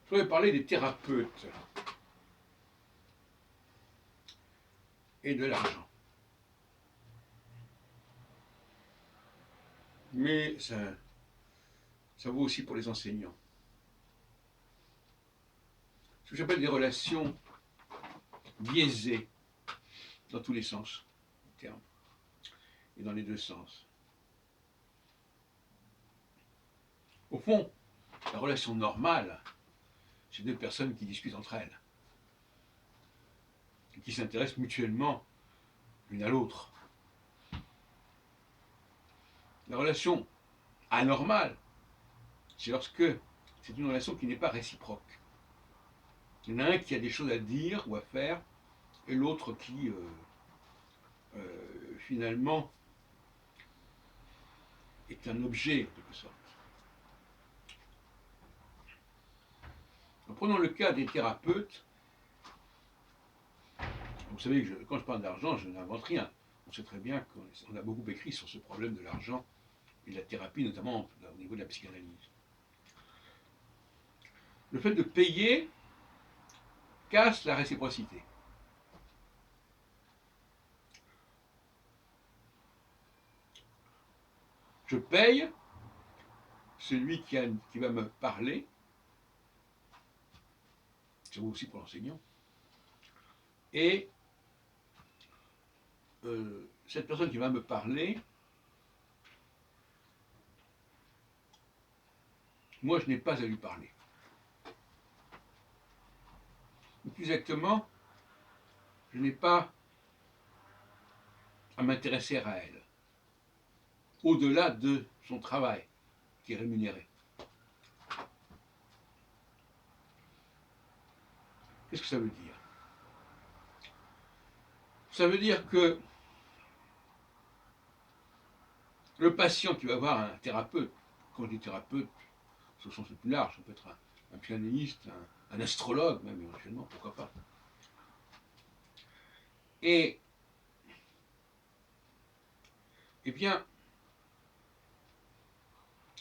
Je voudrais parler des thérapeutes et de l'argent. Mais ça vaut aussi pour les enseignants. Ce que j'appelle des relations biaisées dans tous les sens du terme, et dans les deux sens. Au fond, la relation normale, c'est deux personnes qui discutent entre elles, et qui s'intéressent mutuellement l'une à l'autre. La relation anormale, c'est lorsque c'est une relation qui n'est pas réciproque. Il y en a un qui a des choses à dire ou à faire, et l'autre qui, finalement, est un objet, en quelque sorte. Prenons le cas des thérapeutes. Vous savez que quand je parle d'argent, je n'invente rien. On sait très bien qu'on a beaucoup écrit sur ce problème de l'argent et de la thérapie, notamment au niveau de la psychanalyse. Le fait de payer casse la réciprocité. Je paye celui qui va me parler, ça vaut aussi pour l'enseignant, et cette personne qui va me parler, moi je n'ai pas à lui parler. Ou plus exactement, je n'ai pas à m'intéresser à elle, au-delà de son travail qui est rémunéré. Qu'est-ce que ça veut dire? Ça veut dire que le patient qui va voir un thérapeute, quand je dis thérapeute, ce sens le plus large, ça peut être un pianiste, un astrologue même éventuellement, pourquoi pas. Et eh bien,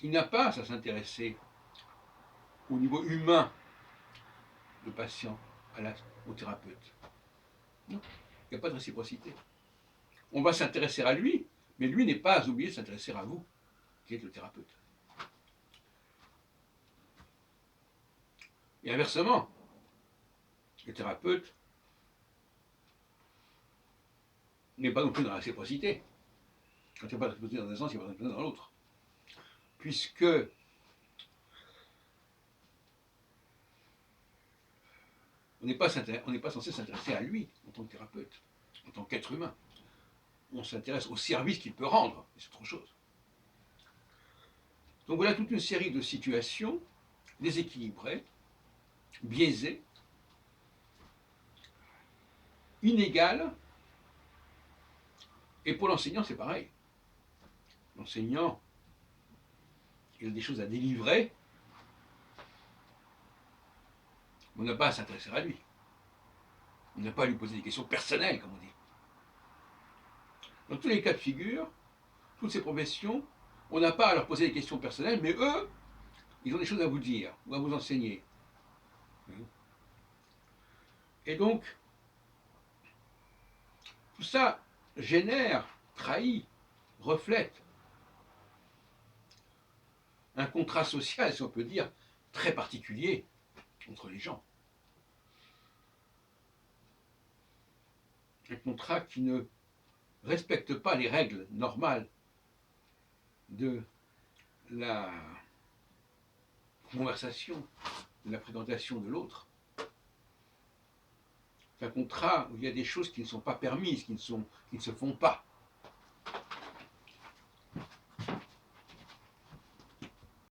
il n'a pas à s'intéresser au niveau humain, le patient, au thérapeute. Non, il n'y a pas de réciprocité. On va s'intéresser à lui, mais lui n'est pas à oublier de s'intéresser à vous, qui êtes le thérapeute. Et inversement, le thérapeute n'est pas non plus dans la réciprocité. Quand il n'y a pas de réciprocité dans un sens, il n'y a pas de réciprocité dans l'autre. Puisque on n'est pas censé s'intéresser à lui en tant que thérapeute, en tant qu'être humain. On s'intéresse au service qu'il peut rendre, et c'est autre chose. Donc voilà toute une série de situations déséquilibrées, biaisées, inégales, et pour l'enseignant c'est pareil. L'enseignant, il a des choses à délivrer, mais on n'a pas à s'intéresser à lui. On n'a pas à lui poser des questions personnelles, comme on dit. Dans tous les cas de figure, toutes ces professions, on n'a pas à leur poser des questions personnelles, mais eux, ils ont des choses à vous dire ou à vous enseigner. Et donc, tout ça génère, trahit, reflète un contrat social, si on peut dire, très particulier entre les gens. Un contrat qui ne respecte pas les règles normales de la conversation, de la fréquentation de l'autre. C'est un contrat où il y a des choses qui ne sont pas permises, qui ne se font pas.